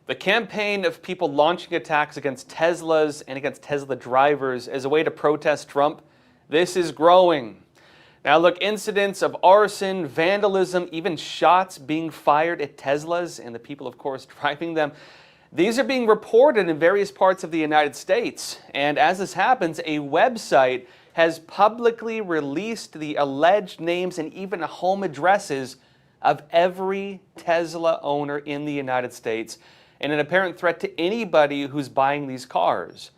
The campaign of people launching attacks against Teslas and against Tesla drivers as a way to protest Trump, this is growing. Now look, incidents of arson, vandalism, even shots being fired at Teslas and the people, of course, driving them, these are being reported in various parts of the United States. And as this happens, a website has publicly released the alleged names and even home addresses of every Tesla owner in the United States, and an apparent threat to anybody who's buying these cars.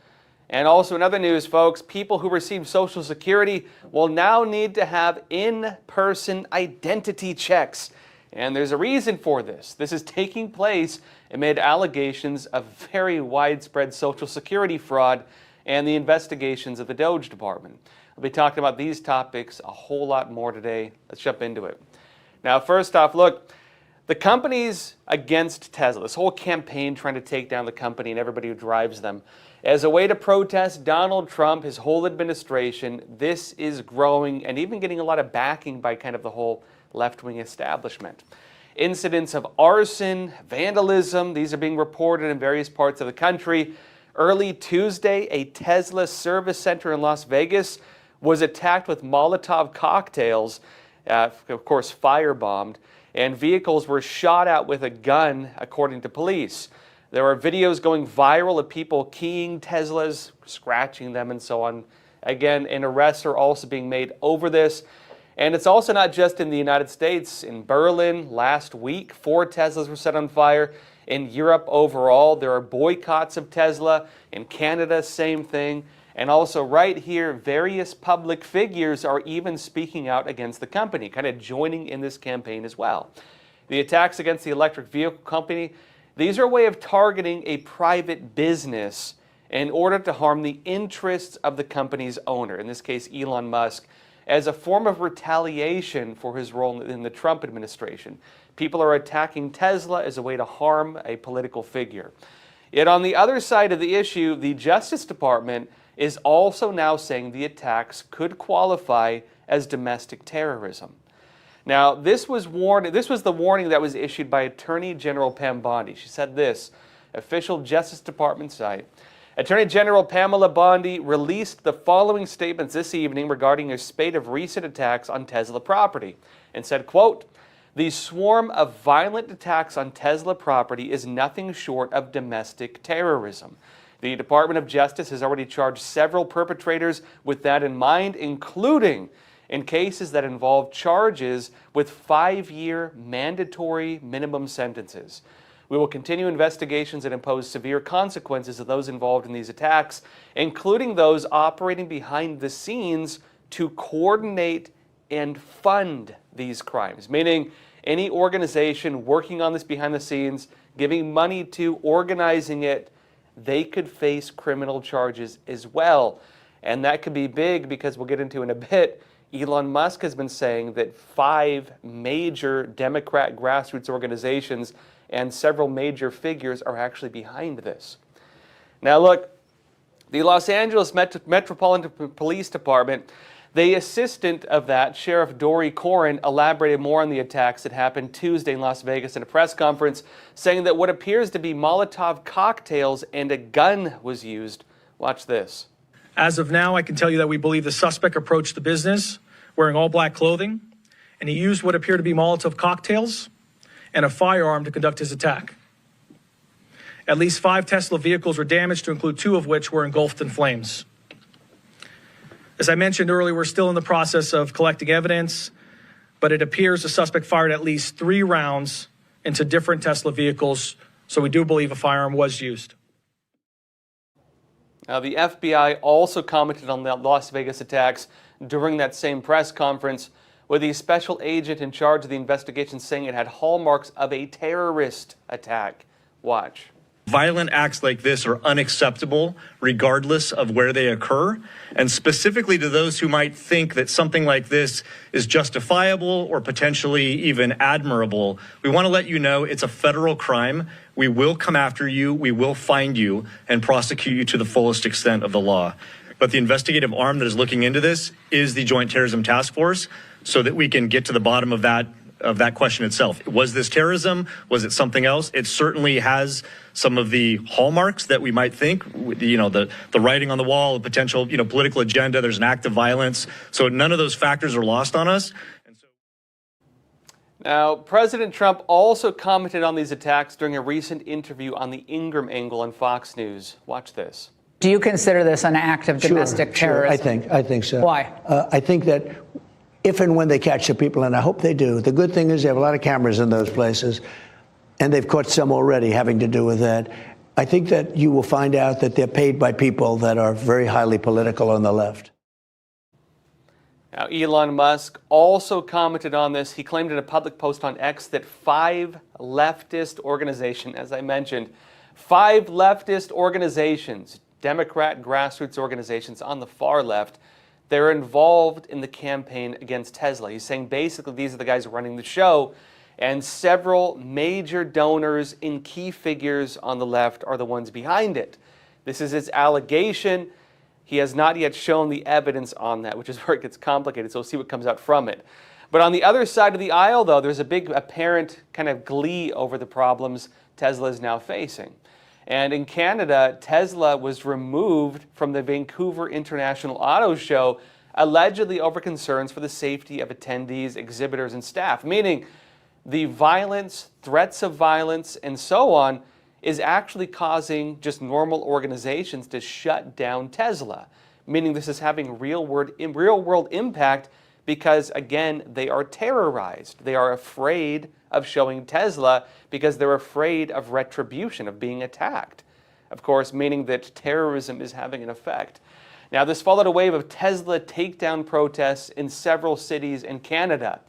And also in other news, folks, people who receive Social Security will now need to have in-person identity checks. And there's a reason for this. This is taking place amid allegations of very widespread Social Security fraud and the investigations of the DOGE department. We'll be talking about these topics a whole lot more today. Let's jump into it. Now, first off, look, the companies against Tesla, this whole campaign trying to take down the company and everybody who drives them, as a way to protest Donald Trump, his whole administration, this is growing and even getting a lot of backing by kind of the whole left-wing establishment. Incidents of arson, vandalism, these are being reported in various parts of the country. Early Tuesday, a Tesla service center in Las Vegas was attacked with Molotov cocktails, of course firebombed, and vehicles were shot at with a gun, according to police. There are videos going viral of people keying Teslas, scratching them, and so on. Again, and arrests are also being made over this. And it's also not just in the United States. In Berlin last week, 4 Teslas were set on fire. In Europe overall, there are boycotts of Tesla. In Canada, same thing. And also right here, various public figures are even speaking out against the company, kind of joining in this campaign as well. The attacks against the electric vehicle company, these are a way of targeting a private business in order to harm the interests of the company's owner, in this case Elon Musk, as a form of retaliation for his role in the Trump administration. People are attacking Tesla as a way to harm a political figure. Yet on the other side of the issue, the Justice Department is also now saying the attacks could qualify as domestic terrorism. Now, this was the warning that was issued by Attorney General Pam Bondi. She said this, official Justice Department site. Attorney General Pamela Bondi released the following statements this evening regarding a spate of recent attacks on Tesla property and said, quote, "The swarm of violent attacks on Tesla property is nothing short of domestic terrorism. The Department of Justice has already charged several perpetrators with that in mind, including in cases that involve charges with 5-year mandatory minimum sentences. We will continue investigations and impose severe consequences of those involved in these attacks, including those operating behind the scenes to coordinate and fund these crimes," meaning any organization working on this behind the scenes, giving money to, organizing it, they could face criminal charges as well. And that could be big because we'll get into in a bit. Elon Musk has been saying that 5 major Democrat grassroots organizations and several major figures are actually behind this. Now look, the Los Angeles Metropolitan Police Department, the assistant of that, Sheriff Dory Corrin, elaborated more on the attacks that happened Tuesday in Las Vegas in a press conference, saying that what appears to be Molotov cocktails and a gun was used. Watch this. As of now, I can tell you that we believe the suspect approached the business wearing all black clothing, and he used what appear to be Molotov cocktails and a firearm to conduct his attack. At least 5 Tesla vehicles were damaged, to include 2 of which were engulfed in flames. As I mentioned earlier, we're still in the process of collecting evidence, but it appears the suspect fired at least 3 rounds into different Tesla vehicles, so we do believe a firearm was used. Now, the FBI also commented on the Las Vegas attacks during that same press conference, with the special agent in charge of the investigation saying it had hallmarks of a terrorist attack. Watch. Violent acts like this are unacceptable regardless of where they occur, and specifically to those who might think that something like this is justifiable or potentially even admirable, we want to let you know it's a federal crime. We will come after you, we will find you, and prosecute you to the fullest extent of the law. But the investigative arm that is looking into this is the Joint Terrorism Task Force, so that we can get to the bottom of that that question itself. Was this terrorism? Was it something else? It certainly has some of the hallmarks that we might think, the writing on the wall, a potential, political agenda, there's an act of violence. So none of those factors are lost on us. Now, President Trump also commented on these attacks during a recent interview on the Ingram Angle on Fox News. Watch this. Do you consider this an act of domestic terrorism? I think so. Why? I think that if and when they catch the people, and I hope they do, the good thing is they have a lot of cameras in those places, and they've caught some already having to do with that. I think that you will find out that they're paid by people that are very highly political on the left. Now, Elon Musk also commented on this. He claimed in a public post on X that 5 leftist organizations, as I mentioned, 5 leftist organizations, Democrat grassroots organizations on the far left, they're involved in the campaign against Tesla. He's saying basically these are the guys running the show, and several major donors and key figures on the left are the ones behind it. This is his allegation. He has not yet shown the evidence on that, which is where it gets complicated, so we'll see what comes out from it. But on the other side of the aisle, though, there's a big apparent kind of glee over the problems Tesla is now facing. And in Canada, Tesla was removed from the Vancouver International Auto Show, allegedly over concerns for the safety of attendees, exhibitors, and staff, meaning the violence, threats of violence, and so on is actually causing just normal organizations to shut down Tesla, meaning this is having real-world impact because, again, they are terrorized. They are afraid of showing Tesla because they're afraid of retribution, of being attacked. Of course, meaning that terrorism is having an effect. Now, this followed a wave of Tesla takedown protests in several cities in Canada.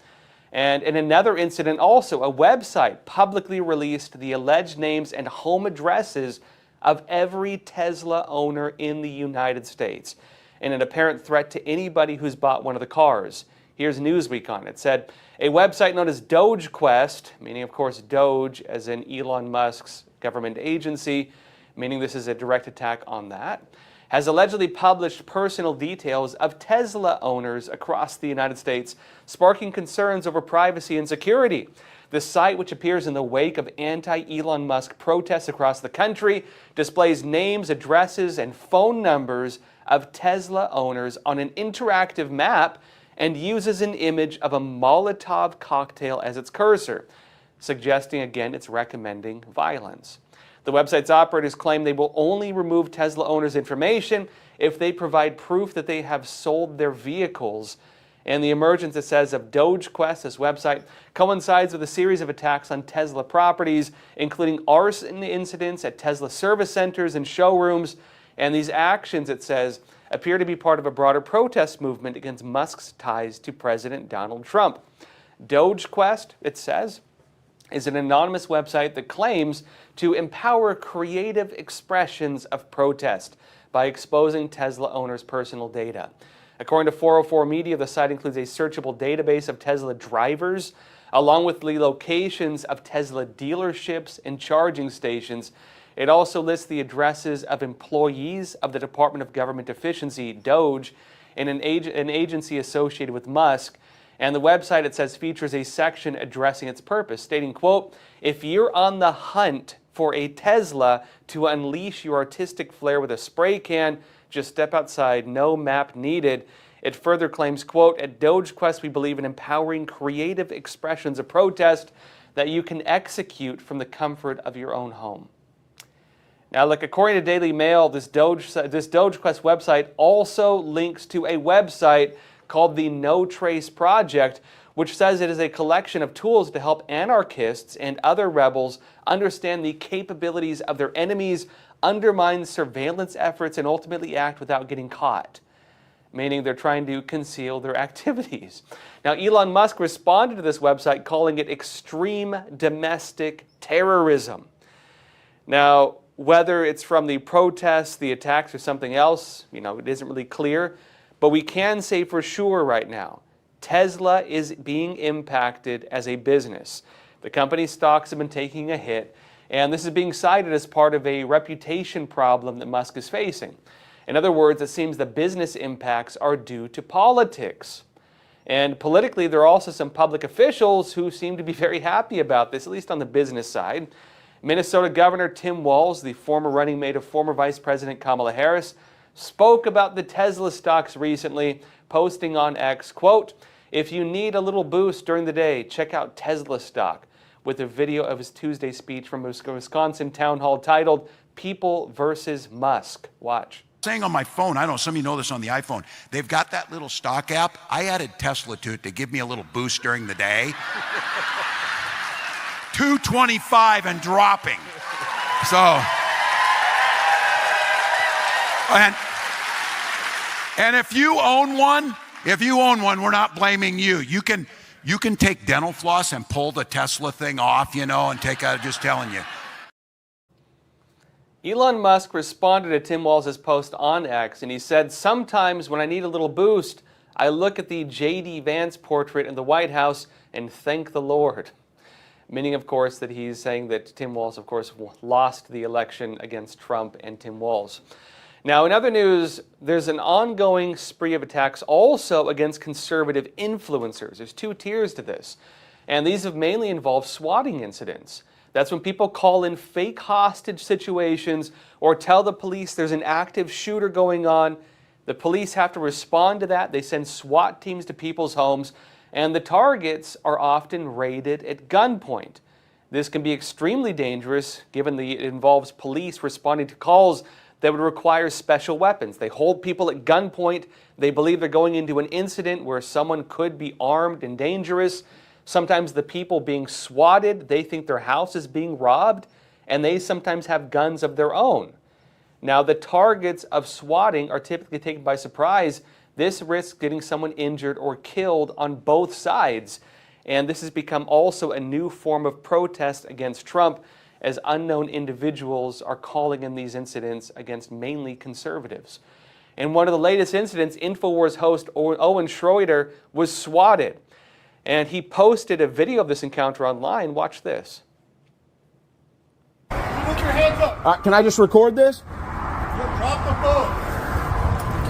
And in another incident also, a website publicly released the alleged names and home addresses of every Tesla owner in the United States in an apparent threat to anybody who's bought one of the cars. Here's Newsweek on it. It said, a website known as DOGEQUEST, meaning of course Doge as in Elon Musk's government agency, meaning this is a direct attack on that, has allegedly published personal details of Tesla owners across the United States, sparking concerns over privacy and security. The site, which appears in the wake of anti-Elon Musk protests across the country, displays names, addresses, and phone numbers of Tesla owners on an interactive map and uses an image of a Molotov cocktail as its cursor, suggesting, again, it's recommending violence. The website's operators claim they will only remove Tesla owners' information if they provide proof that they have sold their vehicles. And the emergence, it says, of DOGEQUEST, this website, coincides with a series of attacks on Tesla properties, including arson incidents at Tesla service centers and showrooms. And these actions, it says, appear to be part of a broader protest movement against Musk's ties to President Donald Trump. DOGEQUEST, it says, is an anonymous website that claims to empower creative expressions of protest by exposing Tesla owners' personal data. According to 404 Media, the site includes a searchable database of Tesla drivers, along with the locations of Tesla dealerships and charging stations. It also lists the addresses of employees of the Department of Government Efficiency, DOGE, and an agency associated with Musk. And the website, it says, features a section addressing its purpose, stating, quote, if you're on the hunt for a Tesla to unleash your artistic flair with a spray can, just step outside, no map needed. It further claims, quote, at DOGEQUEST we believe in empowering creative expressions of protest that you can execute from the comfort of your own home. Now, look, according to Daily Mail, this DOGEQUEST website also links to a website called the No Trace Project, which says it is a collection of tools to help anarchists and other rebels understand the capabilities of their enemies, undermine surveillance efforts, and ultimately act without getting caught, meaning they're trying to conceal their activities. Now, Elon Musk responded to this website calling it extreme domestic terrorism. Now, whether it's from the protests, the attacks, or something else, it isn't really clear. But we can say for sure right now, Tesla is being impacted as a business. The company's stocks have been taking a hit, and this is being cited as part of a reputation problem that Musk is facing. In other words, it seems the business impacts are due to politics. And politically, there are also some public officials who seem to be very happy about this, at least on the business side. Minnesota Governor Tim Walz, the former running mate of former Vice President Kamala Harris, spoke about the Tesla stocks recently, posting on X, quote, "If you need a little boost during the day, check out Tesla stock," with a video of his Tuesday speech from a Wisconsin town hall titled People versus Musk. Watch. Saying on my phone, I don't know, some of you know this on the iPhone, they've got that little stock app. I added Tesla to it to give me a little boost during the day. 225 and dropping. So, and if you own one, we're not blaming you. You can take dental floss and pull the Tesla thing off, you know, and take out, just telling you. Elon Musk responded to Tim Walz's post on X, and he said, "Sometimes when I need a little boost, I look at the J.D. Vance portrait in the White House and thank the Lord." Meaning, of course, that he's saying that Tim Walz, of course, lost the election against Trump and Tim Walz. Now, in other news, there's an ongoing spree of attacks also against conservative influencers. There's two tiers to this, and these have mainly involved swatting incidents. That's when people call in fake hostage situations or tell the police there's an active shooter going on. The police have to respond to that. They send SWAT teams to people's homes, and the targets are often raided at gunpoint. This can be extremely dangerous given that it involves police responding to calls that would require special weapons. They hold people at gunpoint. They believe they're going into an incident where someone could be armed and dangerous. Sometimes the people being swatted, they think their house is being robbed, and they sometimes have guns of their own. Now, the targets of swatting are typically taken by surprise. This risks getting someone injured or killed on both sides. And this has become also a new form of protest against Trump, as unknown individuals are calling in these incidents against mainly conservatives. In one of the latest incidents, InfoWars host Owen Schroeder was swatted. And he posted a video of this encounter online. Watch this. Put your hands up. Can I just record this? Drop the phone.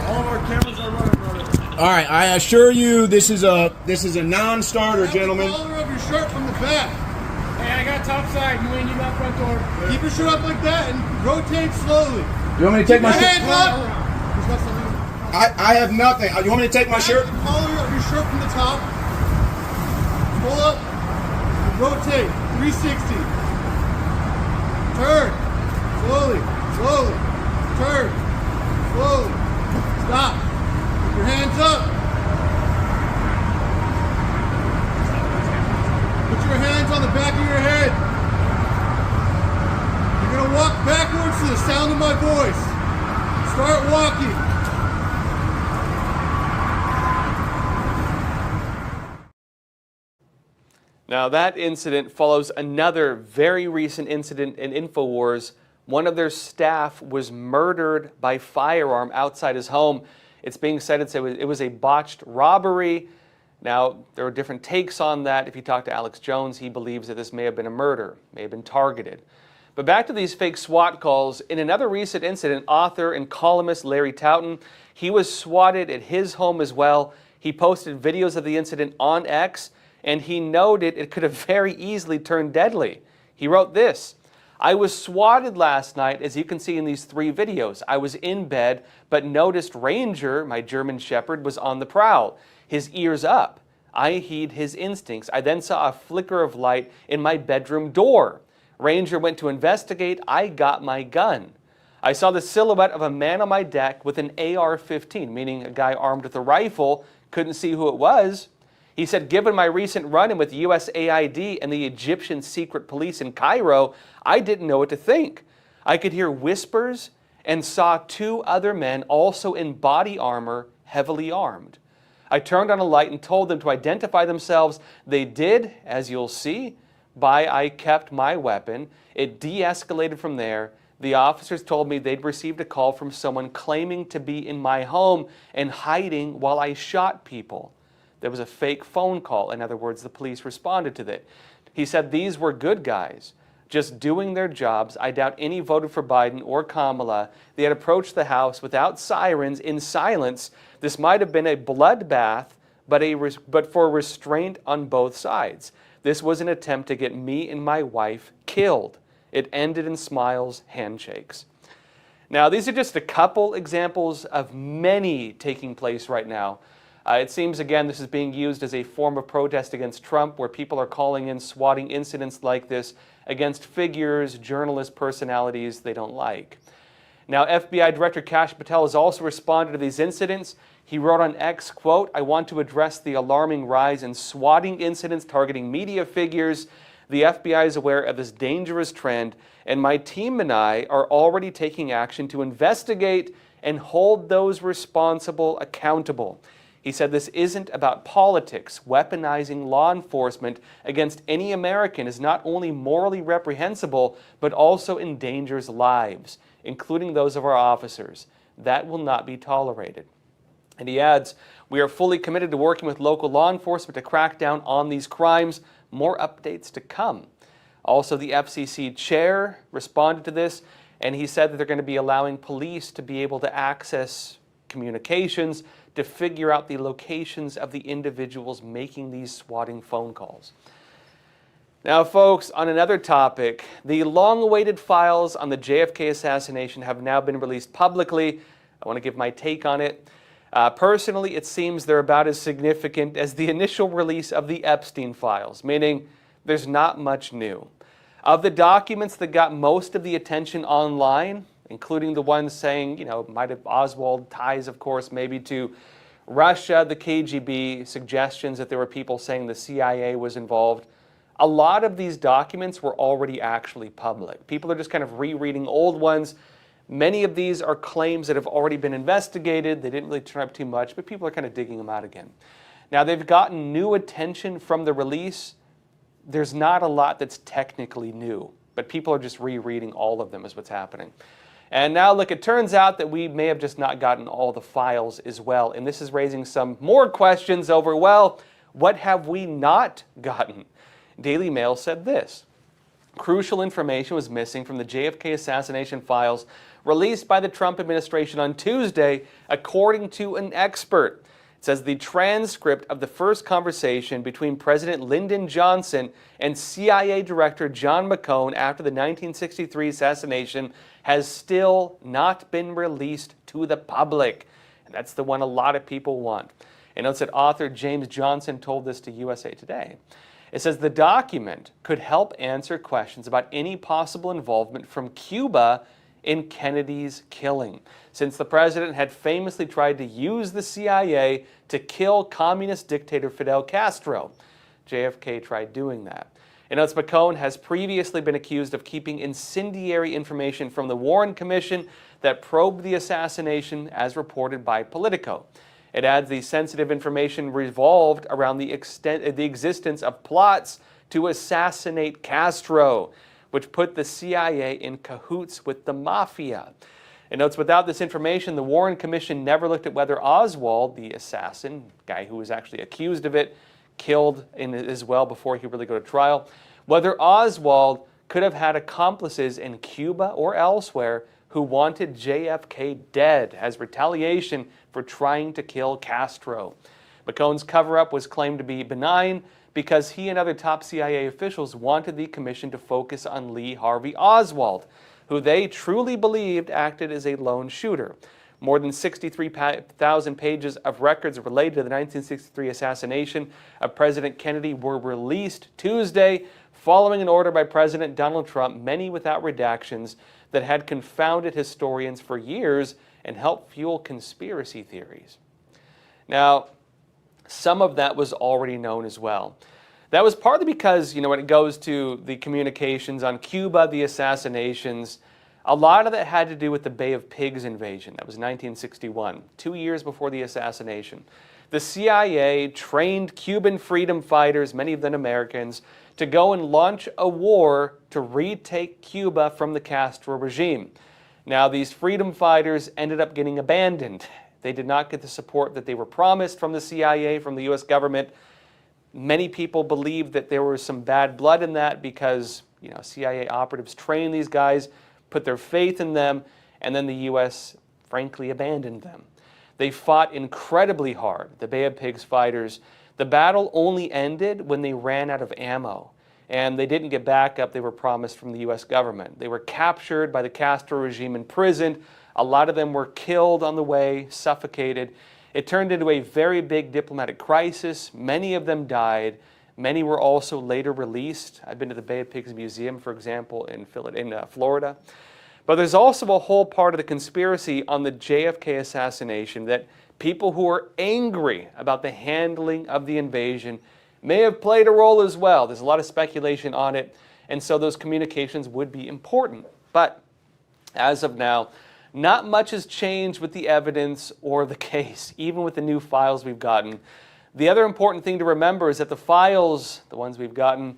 All of our cameras are running, brother. All right, I assure you this is a non-starter, gentlemen. The collar of your shirt from the back. Hey, I got top side. You ain't need that front door. Keep your shirt up like that and rotate slowly. You want me to take my shirt? Hands up. I have nothing. You want me to take my shirt? The collar of your shirt from the top. Pull up, rotate, 360. Turn, slowly, turn, slowly. Stop. Keep your hands up. Put your hands on the back of your head. You're going to walk backwards to the sound of my voice. Start walking. Now, that incident follows another very recent incident in InfoWars. One of their staff was murdered by firearm outside his home. It's being said it was a botched robbery. Now, there are different takes on that. If you talk to Alex Jones, he believes that this may have been a murder, may have been targeted. But back to these fake SWAT calls. In another recent incident, author and columnist Larry Taunton, he was swatted at his home as well. He posted videos of the incident on X, and he noted it could have very easily turned deadly. He wrote this: "I was swatted last night, as you can see in these 3 videos. I was in bed, but noticed Ranger, my German Shepherd, was on the prowl, his ears up. I heed his instincts. I then saw a flicker of light in my bedroom door. Ranger went to investigate. I got my gun. I saw the silhouette of a man on my deck with an AR-15, meaning a guy armed with a rifle. Couldn't see who it was. He said, given my recent run-in with USAID and the Egyptian secret police in Cairo, I didn't know what to think. I could hear whispers and saw 2 other men also in body armor, heavily armed. I turned on a light and told them to identify themselves. They did, as you'll see. I kept my weapon. It de-escalated from there. The officers told me they'd received a call from someone claiming to be in my home and hiding while I shot people. There was a fake phone call. In other words, the police responded to that. He said these were good guys, just doing their jobs. I doubt any voted for Biden or Kamala. They had approached the house without sirens, in silence. This might have been a bloodbath, but for restraint on both sides. This was an attempt to get me and my wife killed. It ended in smiles, handshakes. Now, these are just a couple examples of many taking place right now. It seems, again, this is being used as a form of protest against Trump, where people are calling in swatting incidents like this against figures, journalist personalities they don't like. Now, FBI Director Kash Patel has also responded to these incidents. He wrote on X, quote, "I want to address the alarming rise in swatting incidents targeting media figures. The FBI is aware of this dangerous trend, and my team and I are already taking action to investigate and hold those responsible accountable." He said this isn't about politics. Weaponizing law enforcement against any American is not only morally reprehensible, but also endangers lives, including those of our officers. That will not be tolerated. And he adds, "We are fully committed to working with local law enforcement to crack down on these crimes. More updates to come." Also, the FCC chair responded to this, and he said that they're going to be allowing police to be able to access communications to figure out the locations of the individuals making these swatting phone calls. Now, folks, on another topic, the long-awaited files on the JFK assassination have now been released publicly. I want to give my take on it. Personally, it seems they're about as significant as the initial release of the Epstein files, meaning there's not much new. Of the documents that got most of the attention online, including the ones saying, might have Oswald ties, of course, maybe to Russia, the KGB, suggestions that there were people saying the CIA was involved. A lot of these documents were already actually public. People are just kind of rereading old ones. Many of these are claims that have already been investigated. They didn't really turn up too much, but people are kind of digging them out again. Now, they've gotten new attention from the release. There's not a lot that's technically new, but people are just rereading all of them is what's happening. And now, look, it turns out that we may have just not gotten all the files as well, and this is raising some more questions over, well, what have we not gotten? Daily Mail said this: "Crucial information was missing from the JFK assassination files released by the Trump administration on Tuesday, according to an expert." It says the transcript of the first conversation between President Lyndon Johnson and CIA Director John McCone after the 1963 assassination has still not been released to the public. And that's the one a lot of people want. And notes that author James Johnson told this to USA Today. It says the document could help answer questions about any possible involvement from Cuba in Kennedy's killing, since the president had famously tried to use the CIA to kill communist dictator Fidel Castro. JFK tried doing that. And notes McCone has previously been accused of keeping incendiary information from the Warren Commission that probed the assassination, as reported by Politico. It adds the sensitive information revolved around the existence of plots to assassinate Castro, which put the CIA in cahoots with the mafia. It notes without this information, the Warren Commission never looked at whether Oswald, the assassin, guy who was actually accused of it, killed as well before he really go to trial, whether Oswald could have had accomplices in Cuba or elsewhere who wanted JFK dead as retaliation for trying to kill Castro. McCone's cover-up was claimed to be benign because he and other top CIA officials wanted the commission to focus on Lee Harvey Oswald, who they truly believed acted as a lone shooter. More than 63,000 pages of records related to the 1963 assassination of President Kennedy were released Tuesday, following an order by President Donald Trump, many without redactions, that had confounded historians for years and helped fuel conspiracy theories. Now, some of that was already known as well. That was partly because, when it goes to the communications on Cuba, the assassinations, a lot of that had to do with the Bay of Pigs invasion. That was 1961, 2 years before the assassination. The CIA trained Cuban freedom fighters, many of them Americans, to go and launch a war to retake Cuba from the Castro regime. Now, these freedom fighters ended up getting abandoned. They did not get the support that they were promised from the CIA, from the U.S. government. Many people believe that there was some bad blood in that because, CIA operatives trained these guys, put their faith in them, and then the U.S. frankly abandoned them. They fought incredibly hard, the Bay of Pigs fighters. The battle only ended when they ran out of ammo, and they didn't get backup they were promised from the U.S. government. They were captured by the Castro regime, imprisoned. A lot of them were killed on the way, suffocated. It turned into a very big diplomatic crisis. Many of them died. Many were also later released. I've been to the Bay of Pigs Museum, for example, in Florida. But there's also a whole part of the conspiracy on the JFK assassination that people who are angry about the handling of the invasion may have played a role as well. There's a lot of speculation on it, and so those communications would be important. But as of now, not much has changed with the evidence or the case, even with the new files we've gotten. The other important thing to remember is that the files, the ones we've gotten,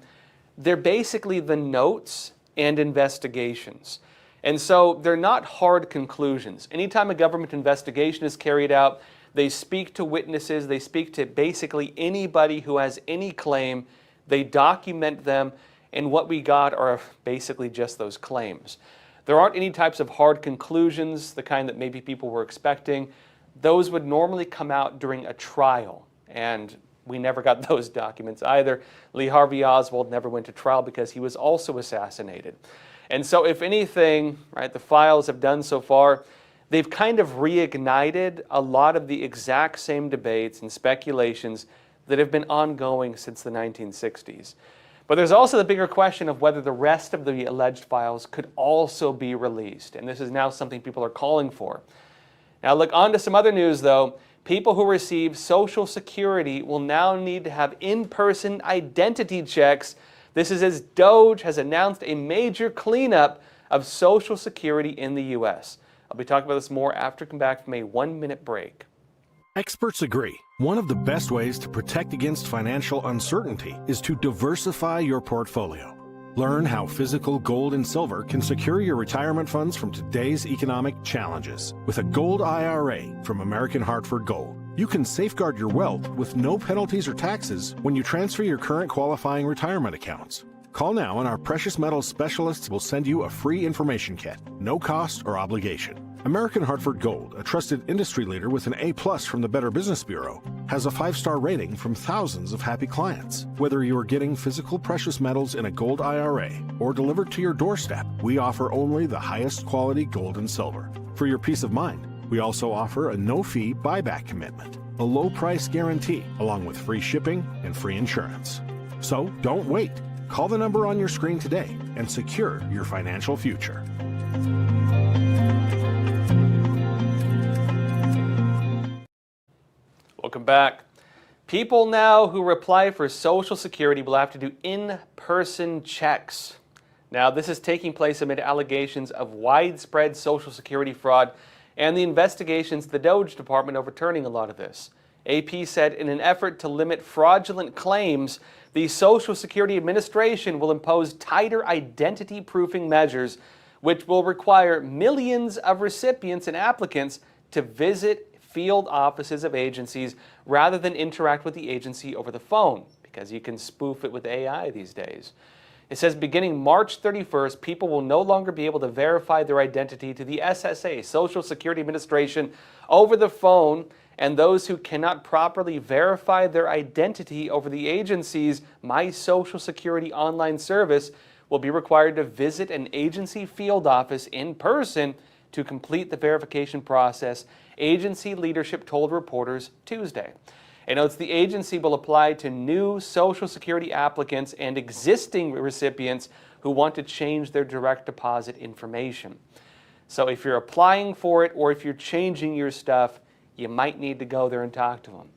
they're basically the notes and investigations. And so they're not hard conclusions. Anytime a government investigation is carried out, they speak to witnesses, they speak to basically anybody who has any claim, they document them, and what we got are basically just those claims. There aren't any types of hard conclusions, the kind that maybe people were expecting. Those would normally come out during a trial, and we never got those documents either. Lee Harvey Oswald never went to trial because he was also assassinated. And so if anything, right, the files have done so far, they've kind of reignited a lot of the exact same debates and speculations that have been ongoing since the 1960s. But there's also the bigger question of whether the rest of the alleged files could also be released. And this is now something people are calling for. Now look, on to some other news though. People who receive Social Security will now need to have in-person identity checks. This is as DOGE has announced a major cleanup of Social Security in the U.S. I'll be talking about this more after I come back from a 1-minute break. Experts agree. One of the best ways to protect against financial uncertainty is to diversify your portfolio. Learn how physical gold and silver can secure your retirement funds from today's economic challenges. With a gold IRA from American Hartford Gold, you can safeguard your wealth with no penalties or taxes when you transfer your current qualifying retirement accounts. Call now and our precious metals specialists will send you a free information kit, no cost or obligation. American Hartford Gold, a trusted industry leader with an A+ from the Better Business Bureau, has a 5-star rating from thousands of happy clients. Whether you are getting physical precious metals in a gold IRA or delivered to your doorstep, we offer only the highest quality gold and silver. For your peace of mind, we also offer a no-fee buyback commitment, a low-price guarantee, along with free shipping and free insurance. So don't wait. Call the number on your screen today and secure your financial future. Welcome back. People now who apply for Social Security will have to do in-person checks. Now, this is taking place amid allegations of widespread Social Security fraud and the investigations of the DOGE department overturning a lot of this. AP said in an effort to limit fraudulent claims, the Social Security Administration will impose tighter identity-proofing measures, which will require millions of recipients and applicants to visit field offices of agencies rather than interact with the agency over the phone, because you can spoof it with AI these days. It says beginning March 31st, people will no longer be able to verify their identity to the SSA, Social Security Administration, over the phone, and those who cannot properly verify their identity over the agency's My Social Security online service will be required to visit an agency field office in person to complete the verification process, agency leadership told reporters Tuesday. It notes the agency will apply to new Social Security applicants and existing recipients who want to change their direct deposit information. So if you're applying for it or if you're changing your stuff, you might need to go there and talk to them.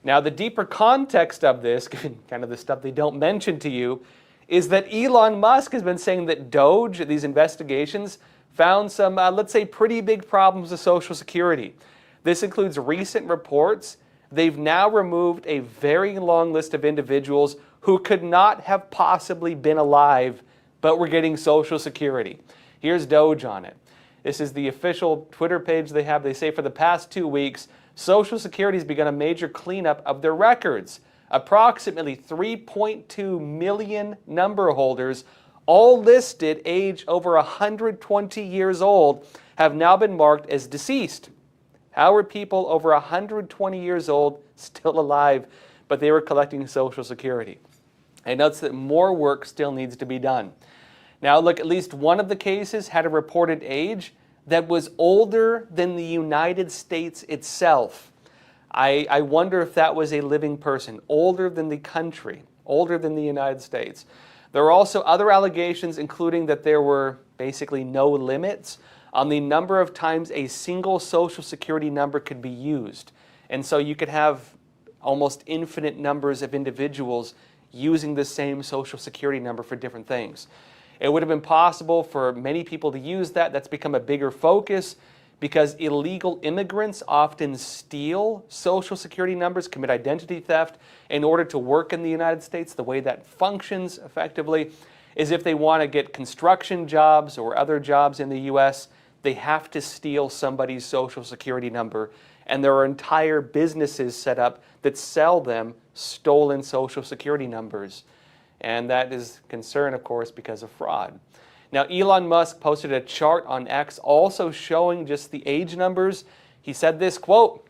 Now, the deeper context of this, kind of the stuff they don't mention to you, is that Elon Musk has been saying that DOGE, these investigations, found some, let's say, pretty big problems with Social Security. This includes recent reports. They've now removed a very long list of individuals who could not have possibly been alive but were getting Social Security. Here's DOGE on it. This is the official Twitter page they have. They say for the past 2 weeks, Social Security has begun a major cleanup of their records. Approximately 3.2 million number holders, all listed age over 120 years old, have now been marked as deceased. How are people over 120 years old still alive, but they were collecting Social Security? And notes that more work still needs to be done. Now look, at least one of the cases had a reported age that was older than the United States itself. I wonder if that was a living person, older than the country, older than the United States. There were also other allegations, including that there were basically no limits on the number of times a single Social Security number could be used. And so you could have almost infinite numbers of individuals using the same Social Security number for different things. It would have been possible for many people to use that. That's become a bigger focus because illegal immigrants often steal Social Security numbers, commit identity theft in order to work in the United States. The way that functions effectively is if they want to get construction jobs or other jobs in the U.S., they have to steal somebody's Social Security number. And there are entire businesses set up that sell them stolen Social Security numbers. And that is concern, of course, because of fraud. Now, Elon Musk posted a chart on X also showing just the age numbers. He said this, quote,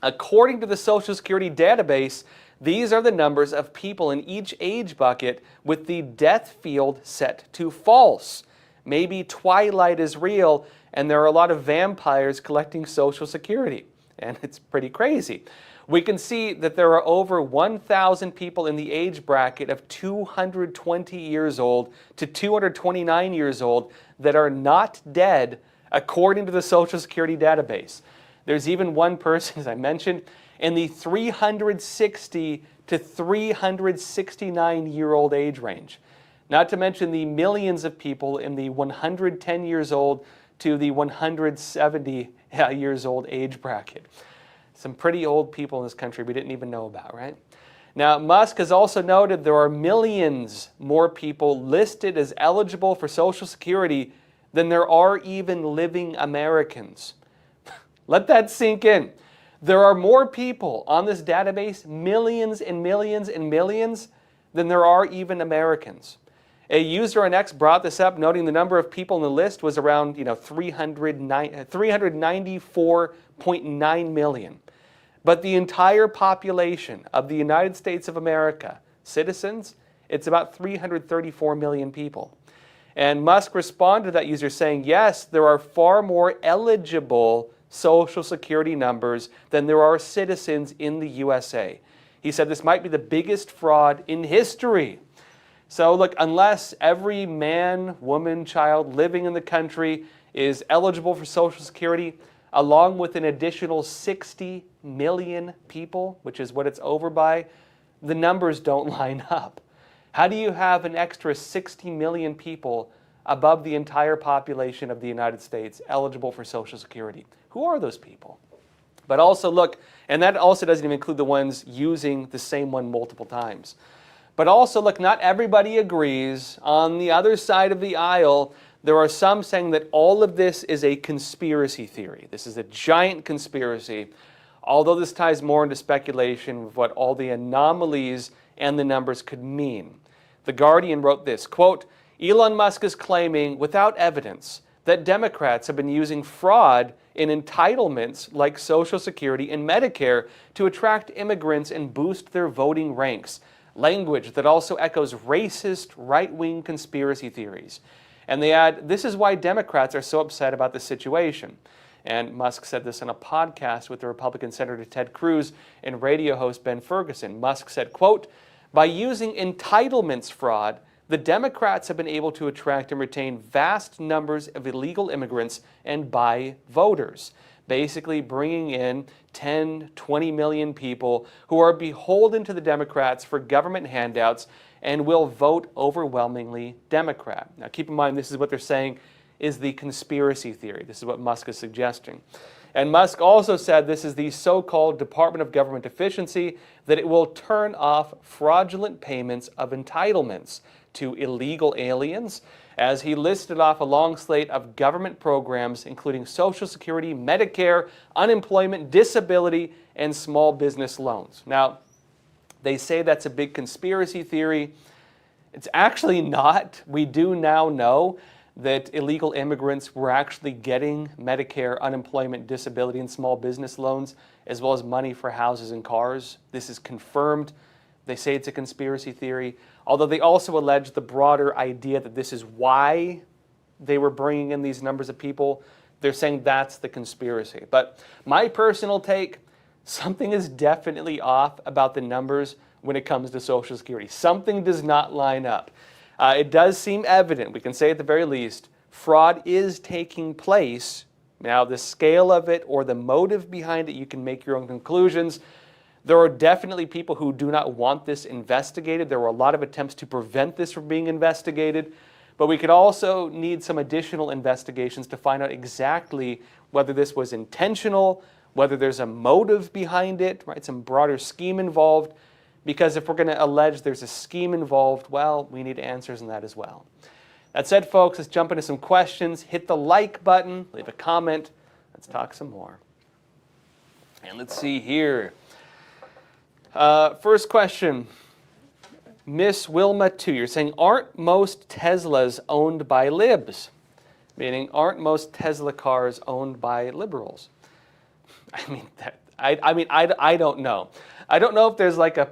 "According to the Social Security database, these are the numbers of people in each age bucket with the death field set to false. Maybe Twilight is real and there are a lot of vampires collecting Social Security." And it's pretty crazy. We can see that there are over 1,000 people in the age bracket of 220 years old to 229 years old that are not dead according to the Social Security database. There's even one person, as I mentioned, in the 360 to 369-year-old age range. Not to mention the millions of people in the 110 years old to the 170 years old age bracket. Some pretty old people in this country we didn't even know about, right? Now, Musk has also noted there are millions more people listed as eligible for Social Security than there are even living Americans. Let that sink in. There are more people on this database, millions and millions and millions, than there are even Americans. A user on X brought this up, noting the number of people in the list was around 394.9 million. But the entire population of the United States of America, citizens, it's about 334 million people. And Musk responded to that user saying, yes, there are far more eligible Social Security numbers than there are citizens in the USA. He said this might be the biggest fraud in history. So look, unless every man, woman, child living in the country is eligible for Social Security, along with an additional 60 million people, which is what it's over by, the numbers don't line up. How do you have an extra 60 million people above the entire population of the United States eligible for Social Security? Who are those people? But also look, and that also doesn't even include the ones using the same one multiple times. But also look, not everybody agrees. On the other side of the aisle, there are some saying that all of this is a conspiracy theory. This is a giant conspiracy, although this ties more into speculation of what all the anomalies and the numbers could mean. The Guardian wrote this, quote, "Elon Musk is claiming, without evidence, that Democrats have been using fraud in entitlements like Social Security and Medicare to attract immigrants and boost their voting ranks. Language that also echoes racist right-wing conspiracy theories." And they add, this is why Democrats are so upset about the situation. And Musk said this on a podcast with the Republican Senator Ted Cruz and radio host Ben Ferguson. Musk said, quote, "By using entitlements fraud, the Democrats have been able to attract and retain vast numbers of illegal immigrants and buy voters, basically bringing in 10, 20 million people who are beholden to the Democrats for government handouts and will vote overwhelmingly Democrat." Now keep in mind, this is what they're saying is the conspiracy theory. This is what Musk is suggesting. And Musk also said this is the so-called Department of Government Efficiency, that it will turn off fraudulent payments of entitlements to illegal aliens, as he listed off a long slate of government programs, including Social Security, Medicare, unemployment, disability, and small business loans. Now, they say that's a big conspiracy theory. It's actually not. We do now know that illegal immigrants were actually getting Medicare, unemployment, disability, and small business loans, as well as money for houses and cars. This is confirmed. They say it's a conspiracy theory, although they also allege the broader idea that this is why they were bringing in these numbers of people. They're saying that's the conspiracy. But my personal take, something is definitely off about the numbers when it comes to Social Security. Something does not line up. It does seem evident, we can say at the very least, fraud is taking place. Now, the scale of it or the motive behind it, you can make your own conclusions. There are definitely people who do not want this investigated. There were a lot of attempts to prevent this from being investigated. But we could also need some additional investigations to find out exactly whether this was intentional, whether there's a motive behind it, right? Some broader scheme involved. Because if we're going to allege there's a scheme involved, well, we need answers on that as well. That said, folks, let's jump into some questions. Hit the like button, leave a comment. Let's talk some more. And let's see here. First question. Miss Wilma 2, you're saying, aren't most Teslas owned by libs? Meaning, aren't most Tesla cars owned by liberals? I don't know. I don't know if there's like a,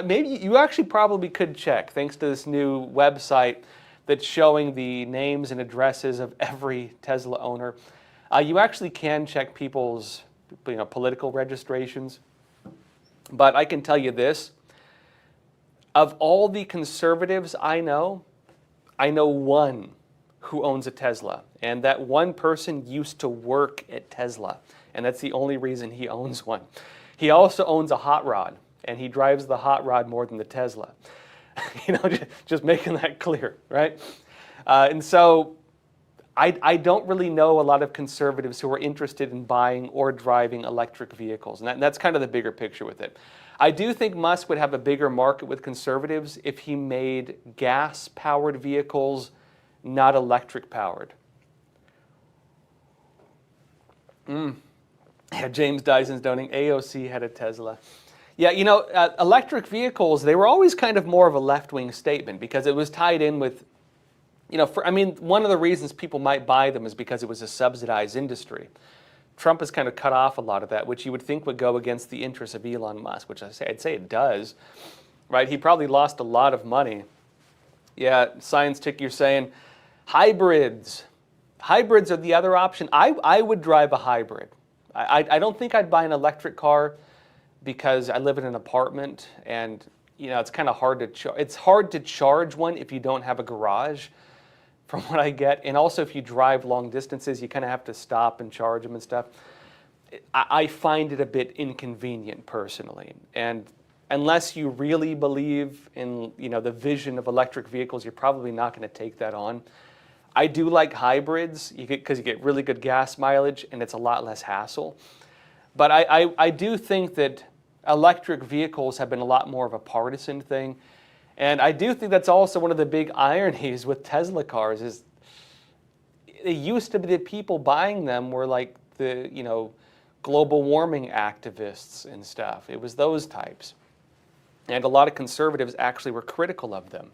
maybe you actually probably could check, thanks to this new website that's showing the names and addresses of every Tesla owner. You actually can check people's political registrations. But I can tell you this, of all the conservatives I know one who owns a Tesla. And that one person used to work at Tesla. And that's the only reason he owns one. He also owns a hot rod, and he drives the hot rod more than the Tesla. Just making that clear, right? And so I don't really know a lot of conservatives who are interested in buying or driving electric vehicles. And that's kind of the bigger picture with it. I do think Musk would have a bigger market with conservatives if he made gas-powered vehicles, not electric-powered. Yeah, James Dyson's donating. AOC had a Tesla. Yeah, electric vehicles, they were always kind of more of a left-wing statement because it was tied in with, one of the reasons people might buy them is because it was a subsidized industry. Trump has kind of cut off a lot of that, which you would think would go against the interests of Elon Musk, which I'd say it does, right? He probably lost a lot of money. Yeah, Science Tick, you're saying hybrids. Hybrids are the other option. I would drive a hybrid. I don't think I'd buy an electric car because I live in an apartment and it's kind of hard to it's hard to charge one if you don't have a garage, from what I get. And also if you drive long distances, you kind of have to stop and charge them and stuff. I find it a bit inconvenient personally. And unless you really believe in the vision of electric vehicles, you're probably not going to take that on. I do like hybrids because you get really good gas mileage and it's a lot less hassle. But I do think that electric vehicles have been a lot more of a partisan thing. And I do think that's also one of the big ironies with Tesla cars is it used to be that people buying them were like the, global warming activists and stuff. It was those types. And a lot of conservatives actually were critical of them.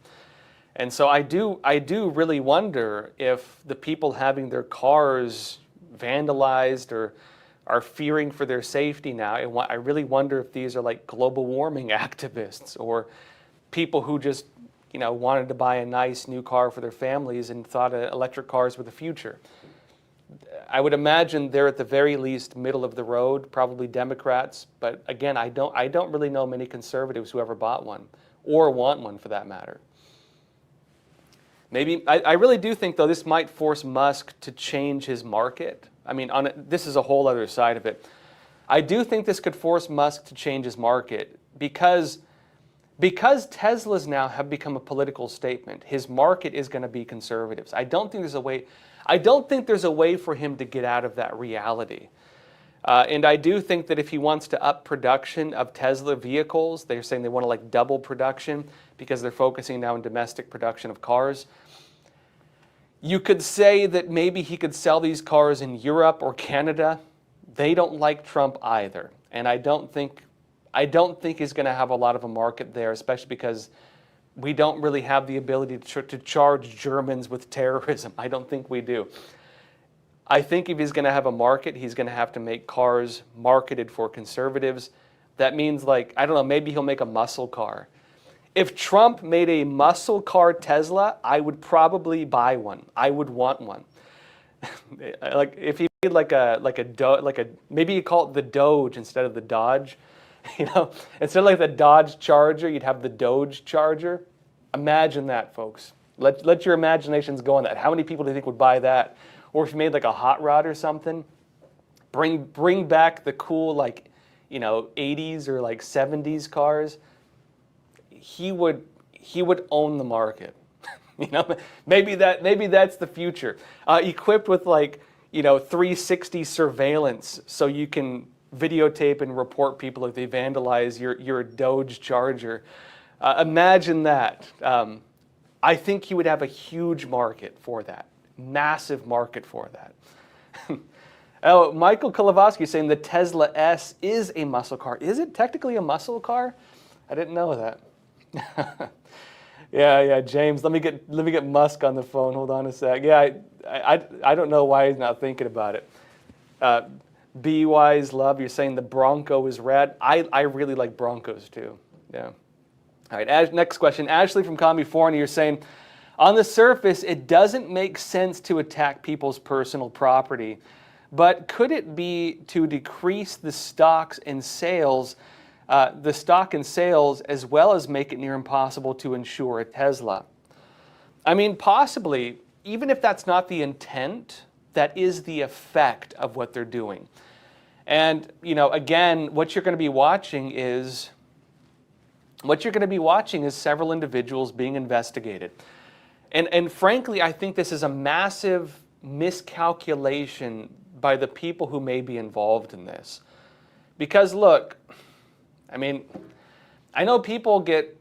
And so I do really wonder if the people having their cars vandalized or are fearing for their safety now. I really wonder if these are like global warming activists or people who just, wanted to buy a nice new car for their families and thought electric cars were the future. I would imagine they're at the very least middle of the road, probably Democrats. But again, I don't really know many conservatives who ever bought one or want one for that matter. Maybe I really do think, though, this might force Musk to change his market. This is a whole other side of it. I do think this could force Musk to change his market because Teslas now have become a political statement. His market is going to be conservatives. I don't think there's a way for him to get out of that reality. And I do think that if he wants to up production of Tesla vehicles, they're saying they want to double production because they're focusing now on domestic production of cars. You could say that maybe he could sell these cars in Europe or Canada. They don't like Trump either. And I don't think he's going to have a lot of a market there, especially because we don't really have the ability to charge Germans with terrorism. I don't think we do. I think if he's going to have a market, he's going to have to make cars marketed for conservatives. That means, like, I don't know, maybe he'll make a muscle car. If Trump made a muscle car Tesla, I would probably buy one. I would want one. Like if he made maybe you call it the Doge instead of the Dodge. You know, instead of like the Dodge Charger, you'd have the Doge Charger. Imagine that, folks. Let your imaginations go on that. How many people do you think would buy that? Or if you made like a hot rod or something, bring back the cool, like, you know, 80s or like 70s cars. He would own the market. You know, maybe that's the future. Equipped with, like, you know, 360 surveillance, so you can videotape and report people if they vandalize your Doge Charger. Imagine that. I think he would have a huge market for that. Massive market for that. Oh, Michael Kolovsky saying the Tesla S is a muscle car. Is it technically a muscle car? I didn't know that. Yeah, James. Let me get Musk on the phone. Hold on a sec. Yeah, I don't know why he's not thinking about it. Be Wise Love, you're saying the Bronco is rad. I really like Broncos too. Yeah. All right. Next question. Ashley from California, you're saying, on the surface, it doesn't make sense to attack people's personal property, but could it be to decrease the stock and sales, as well as make it near impossible to insure a Tesla? I mean, possibly, even if that's not the intent, that is the effect of what they're doing. And, you know, again, what you're going to be watching is several individuals being investigated. And frankly, I think this is a massive miscalculation by the people who may be involved in this. Because look, I mean, I know people get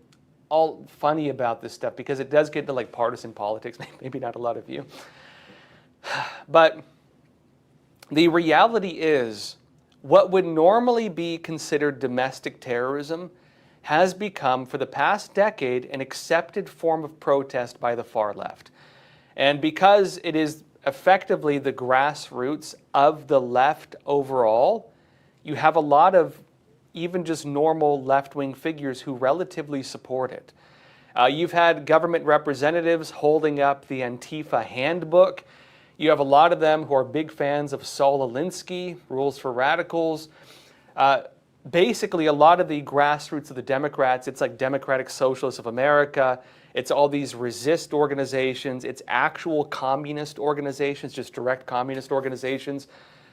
all funny about this stuff because it does get to like partisan politics, maybe not a lot of you. But the reality is, what would normally be considered domestic terrorism has become, for the past decade, an accepted form of protest by the far left. And because it is effectively the grassroots of the left overall, you have a lot of even just normal left-wing figures who relatively support it. You've had government representatives holding up the Antifa handbook. You have a lot of them who are big fans of Saul Alinsky, Rules for Radicals. Basically, a lot of the grassroots of the Democrats, it's like Democratic Socialists of America. It's all these resist organizations. It's actual communist organizations, just direct communist organizations.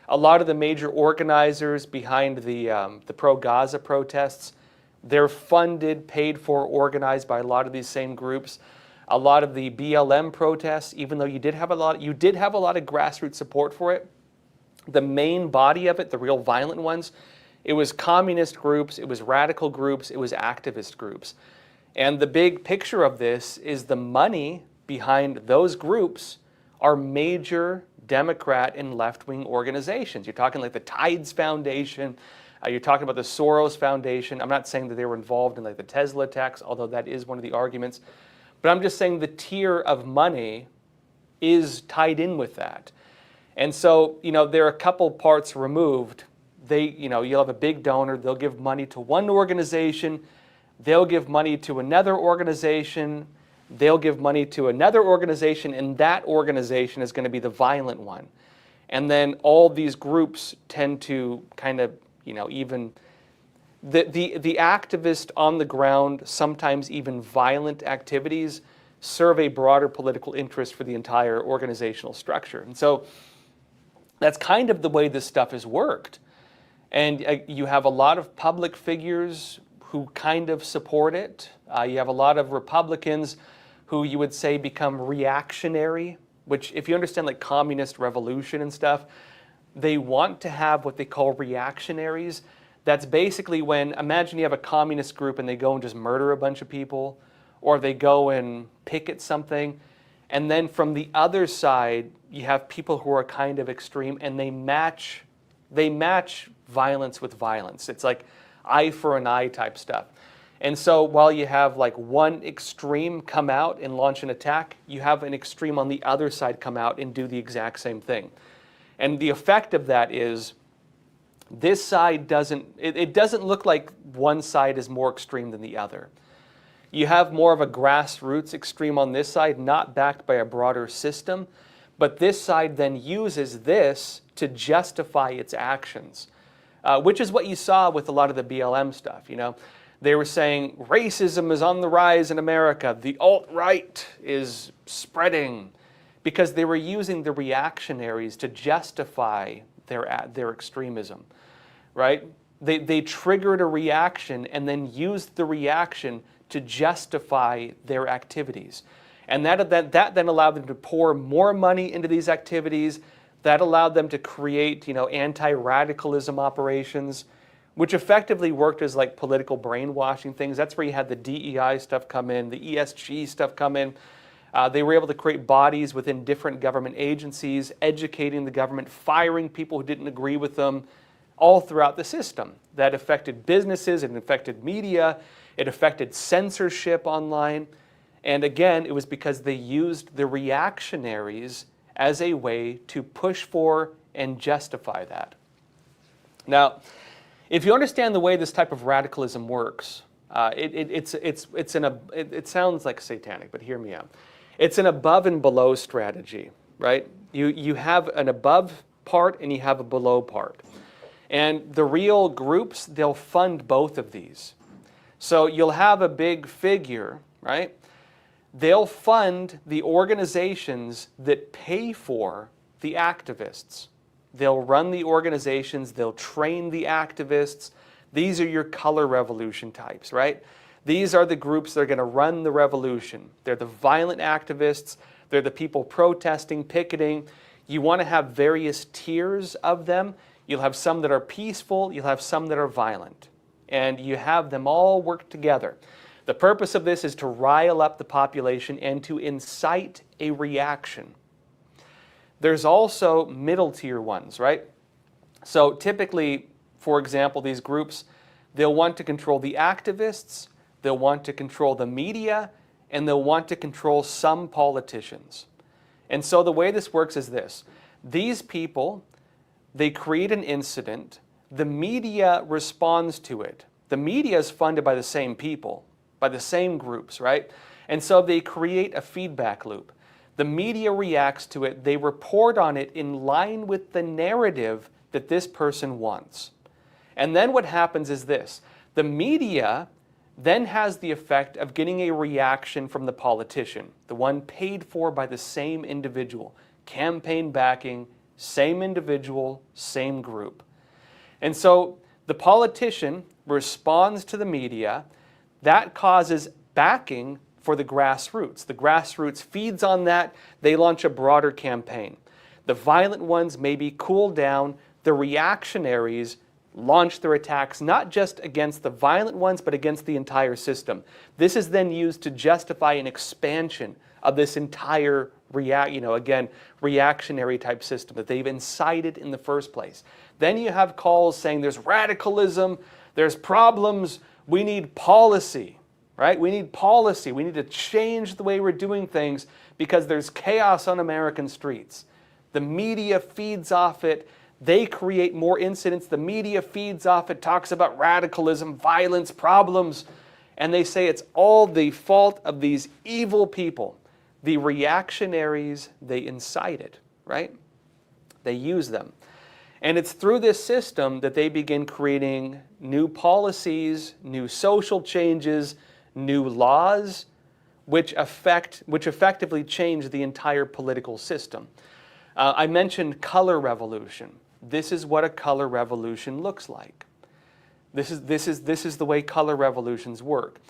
A lot of the major organizers behind the pro-Gaza protests, they're funded, paid for, organized by a lot of these same groups. A lot of the BLM protests, even though you did have a lot of grassroots support for it, the main body of it, the real violent ones, it was communist groups, it was radical groups, it was activist groups. And the big picture of this is the money behind those groups are major Democrat and left-wing organizations. You're talking like the Tides Foundation, you're talking about the Soros Foundation. I'm not saying that they were involved in like the Tesla attacks, although that is one of the arguments. But I'm just saying the tier of money is tied in with that. And so, you know, there are a couple parts removed. You'll have a big donor, they'll give money to one organization, they'll give money to another organization, they'll give money to another organization, and that organization is going to be the violent one. And then all these groups tend to kind of, you know, even the activist on the ground, sometimes even violent activities, serve a broader political interest for the entire organizational structure. And so that's kind of the way this stuff has worked. And you have a lot of public figures who kind of support it. You have a lot of Republicans who you would say become reactionary, which if you understand like communist revolution and stuff, they want to have what they call reactionaries. That's basically when, imagine you have a communist group and they go and just murder a bunch of people, or they go and picket something. And then from the other side, you have people who are kind of extreme and they match violence with violence. It's like eye for an eye type stuff. And so while you have like one extreme come out and launch an attack, you have an extreme on the other side come out and do the exact same thing. And the effect of that is this side it doesn't look like one side is more extreme than the other. You have more of a grassroots extreme on this side, not backed by a broader system, but this side then uses this to justify its actions, which is what you saw with a lot of the BLM stuff. You know, they were saying racism is on the rise in America, the alt-right is spreading, because they were using the reactionaries to justify their extremism, right? They triggered a reaction and then used the reaction to justify their activities. And that then allowed them to pour more money into these activities. That allowed them to create, you know, anti-radicalism operations, which effectively worked as like political brainwashing things. That's where you had the DEI stuff come in, the ESG stuff come in. They were able to create bodies within different government agencies, educating the government, firing people who didn't agree with them, all throughout the system. That affected businesses, it affected media, it affected censorship online. And again, it was because they used the reactionaries as a way to push for and justify that. Now, if you understand the way this type of radicalism works, it sounds like satanic, but hear me out. It's an above and below strategy, right? You have an above part and you have a below part. And the real groups, they'll fund both of these. So you'll have a big figure, right? They'll fund the organizations that pay for the activists. They'll run the organizations, they'll train the activists. These are your color revolution types, right? These are the groups that are going to run the revolution. They're the violent activists, they're the people protesting, picketing. You want to have various tiers of them. You'll have some that are peaceful, you'll have some that are violent. And you have them all work together. The purpose of this is to rile up the population and to incite a reaction. There's also middle tier ones, right? So typically, for example, these groups, they'll want to control the activists, they'll want to control the media, and they'll want to control some politicians. And so the way this works is this. These people, they create an incident, the media responds to it. The media is funded by the same people, by the same groups, right? And so they create a feedback loop. The media reacts to it, they report on it in line with the narrative that this person wants. And then what happens is this. The media then has the effect of getting a reaction from the politician, the one paid for by the same individual. Campaign backing, same individual, same group. And so the politician responds to the media. That causes backing for the grassroots. The grassroots feeds on that. They launch a broader campaign. The violent ones maybe cool down. The reactionaries launch their attacks not just against the violent ones, but against the entire system. This is then used to justify an expansion of this entire reactionary type system that they've incited in the first place. Then you have calls saying there's radicalism, there's problems, we need policy, right? We need policy. We need to change the way we're doing things because there's chaos on American streets. The media feeds off it. They create more incidents. The media feeds off it, talks about radicalism, violence, problems, and they say it's all the fault of these evil people. The reactionaries, they incite it, right? They use them. And it's through this system that they begin creating new policies, new social changes, new laws, which effectively change the entire political system. I mentioned color revolution. This is what a color revolution looks like. This is the way color revolutions work.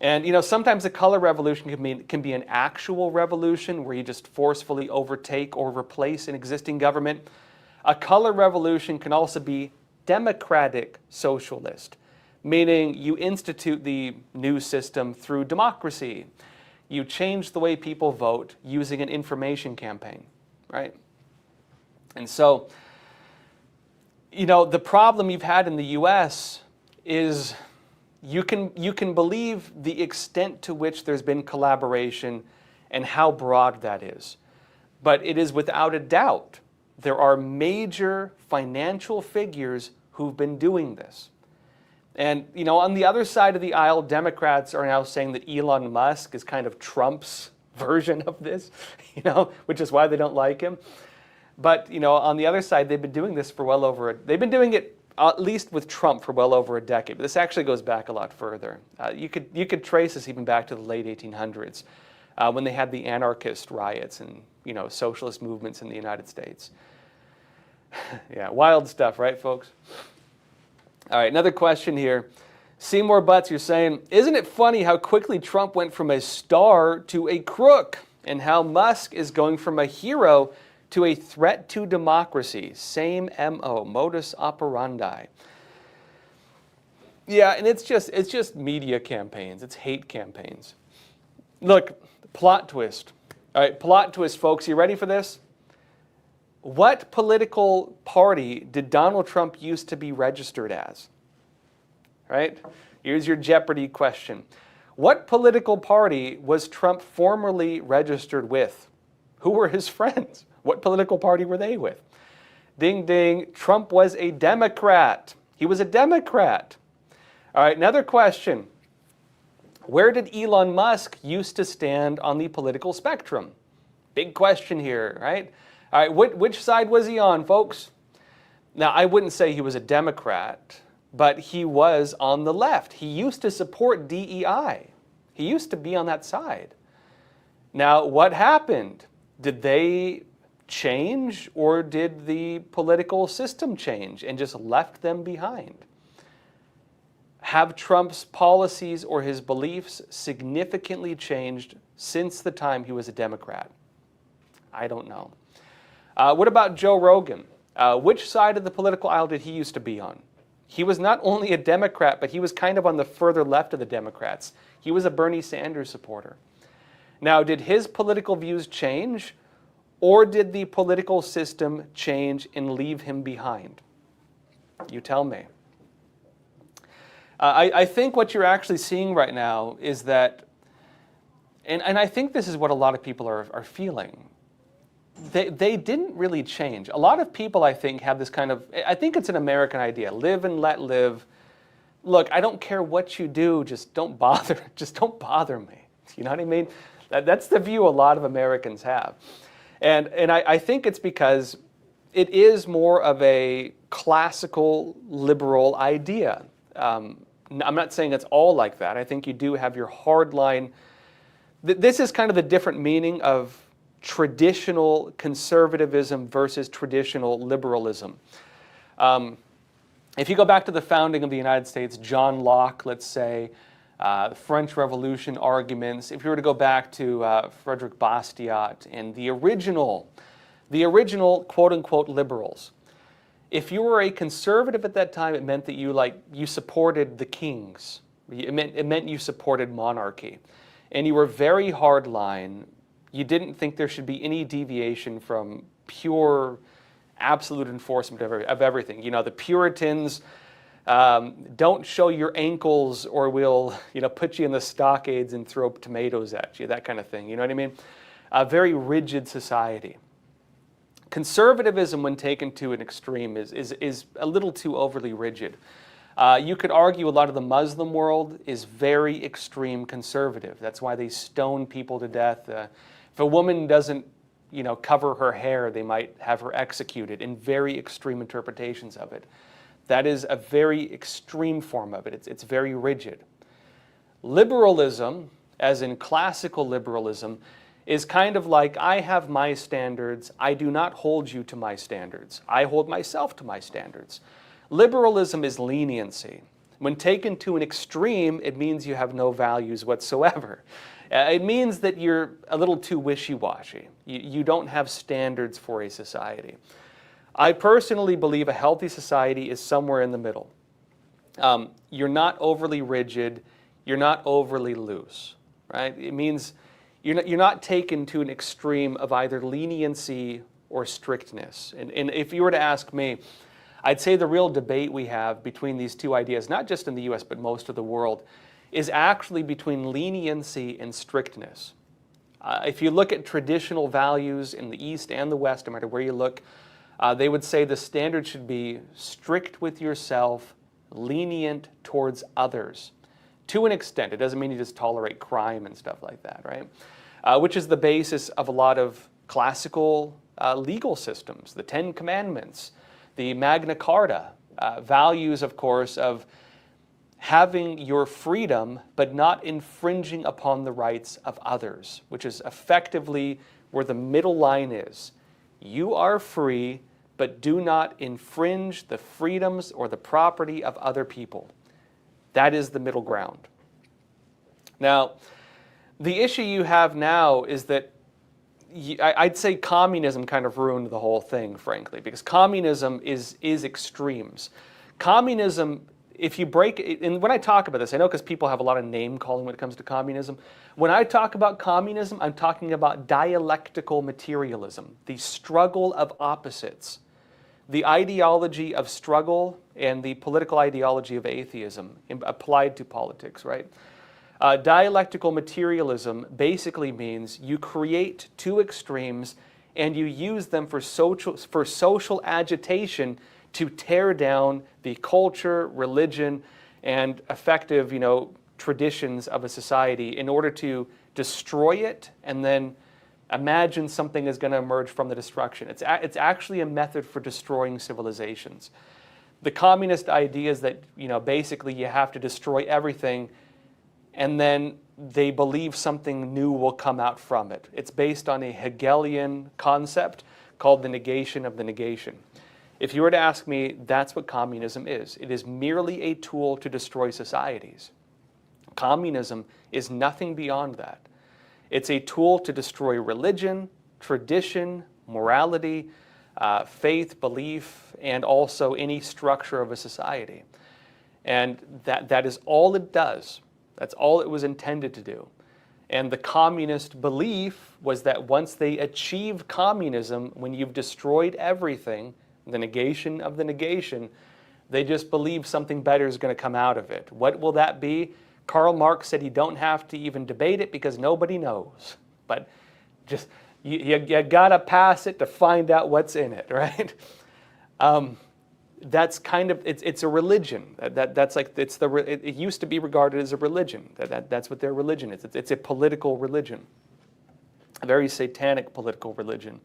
And sometimes a color revolution can be an actual revolution where you just forcefully overtake or replace an existing government. A color revolution can also be democratic socialist, meaning you institute the new system through democracy. You change the way people vote using an information campaign, right? And so, the problem you've had in the US is You can believe the extent to which there's been collaboration and how broad that is. But it is without a doubt there are major financial figures who've been doing this. And, you know, on the other side of the aisle, Democrats are now saying that Elon Musk is kind of Trump's version of this, you know, which is why they don't like him. But, you know, on the other side, they've been doing this for they've been doing it at least with Trump for well over a decade. But this actually goes back a lot further. You could trace this even back to the late 1800s when they had the anarchist riots and, you know, socialist movements in the United States. Yeah, wild stuff, right, folks? All right, another question here. Seymour Butts, you're saying, isn't it funny how quickly Trump went from a star to a crook, and how Musk is going from a hero to a threat to democracy? Same MO, modus operandi. Yeah, and it's just media campaigns. It's hate campaigns. Look, plot twist. All right, plot twist, folks. You ready for this? What political party did Donald Trump used to be registered as? Right? Here's your Jeopardy question. What political party was Trump formerly registered with? Who were his friends? What political party were they with? Ding, ding. Trump was a Democrat. He was a Democrat. All right, another question. Where did Elon Musk used to stand on the political spectrum? Big question here, right? All right, which side was he on, folks? Now, I wouldn't say he was a Democrat, but he was on the left. He used to support DEI. He used to be on that side. Now, what happened? Did they change, or did the political system change and just left them behind? Have Trump's policies or his beliefs significantly changed since the time he was a Democrat? I don't know. What about Joe Rogan? Which side of the political aisle did he used to be on? He was not only a Democrat, but he was kind of on the further left of the Democrats. He was a Bernie Sanders supporter. Now, did his political views change, or did the political system change and leave him behind? You tell me. I think what you're actually seeing right now is that, and I think this is what a lot of people are feeling, they didn't really change. A lot of people, I think, have this kind of, I think it's an American idea, live and let live. Look, I don't care what you do, just don't bother me. You know what I mean? That's the view a lot of Americans have. And I think it's because it is more of a classical liberal idea. I'm not saying it's all like that. I think you do have your hardline. This is kind of the different meaning of traditional conservatism versus traditional liberalism. If you go back to the founding of the United States, John Locke, let's say, the French Revolution arguments, if you were to go back to Frederick Bastiat and the original quote-unquote liberals, if you were a conservative at that time, it meant that you supported the kings. It meant you supported monarchy. And you were very hardline. You didn't think there should be any deviation from pure, absolute enforcement of everything. You know, the Puritans, don't show your ankles or we'll, put you in the stockades and throw tomatoes at you, that kind of thing. You know what I mean? A very rigid society. Conservatism, when taken to an extreme, is a little too overly rigid. You could argue a lot of the Muslim world is very extreme conservative. That's why they stone people to death. If a woman doesn't, cover her hair, they might have her executed in very extreme interpretations of it. That is a very extreme form of it. It's very rigid. Liberalism, as in classical liberalism, is kind of like, I have my standards, I do not hold you to my standards. I hold myself to my standards. Liberalism is leniency. When taken to an extreme, it means you have no values whatsoever. It means that you're a little too wishy-washy. You don't have standards for a society. I personally believe a healthy society is somewhere in the middle. You're not overly rigid, you're not overly loose, right? It means you're not taken to an extreme of either leniency or strictness. And if you were to ask me, I'd say the real debate we have between these two ideas, not just in the US, but most of the world, is actually between leniency and strictness. If you look at traditional values in the East and the West, no matter where you look, they would say the standard should be strict with yourself, lenient towards others. To an extent. It doesn't mean you just tolerate crime and stuff like that, right? Which is the basis of a lot of classical legal systems, the Ten Commandments, the Magna Carta, values, of course, of having your freedom but not infringing upon the rights of others, which is effectively where the middle line is. You are free, but do not infringe the freedoms or the property of other people. That is the middle ground. Now, the issue you have now is that I'd say communism kind of ruined the whole thing, frankly, because communism is extremes. Communism, if you break it, and when I talk about this, I know because people have a lot of name calling when it comes to communism. When I talk about communism, I'm talking about dialectical materialism, the struggle of opposites, the ideology of struggle and the political ideology of atheism applied to politics, right? Dialectical materialism basically means you create two extremes and you use them for social agitation to tear down the culture, religion, and effective, traditions of a society in order to destroy it and then imagine something is going to emerge from the destruction. It's actually a method for destroying civilizations. The communist idea is that, basically you have to destroy everything and then they believe something new will come out from it. It's based on a Hegelian concept called the negation of the negation. If you were to ask me, that's what communism is. It is merely a tool to destroy societies. Communism is nothing beyond that. It's a tool to destroy religion, tradition, morality, faith, belief, and also any structure of a society. And that is all it does. That's all it was intended to do. And the communist belief was that once they achieve communism, when you've destroyed everything, the negation of the negation, they just believe something better is going to come out of it. What will that be? Karl Marx said you don't have to even debate it because nobody knows. But just you got to pass it to find out what's in it, right? That's kind of, it's a religion. That's like, it used to be regarded as a religion. That's what their religion is. It's a political religion, a very satanic political religion